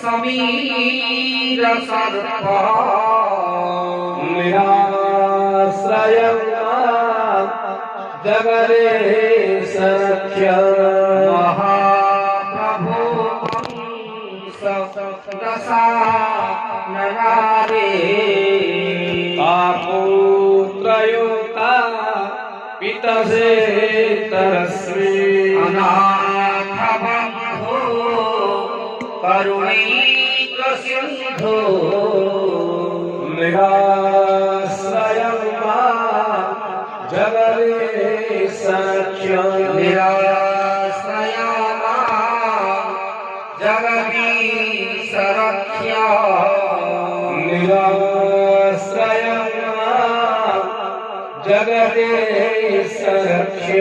समीर सर्प निराश्रयं जगदीश रक्ष्य महाप्रभु दशा नगारे पुत्रयुक्ता पितसे तरस्वी अनाथ बंधो करुणैक सिंधो निराश्रयं जगदीश रक्ष्य निराश्रया जगदीश रक्ष्य निराश्रयं जगदीश रक्ष्य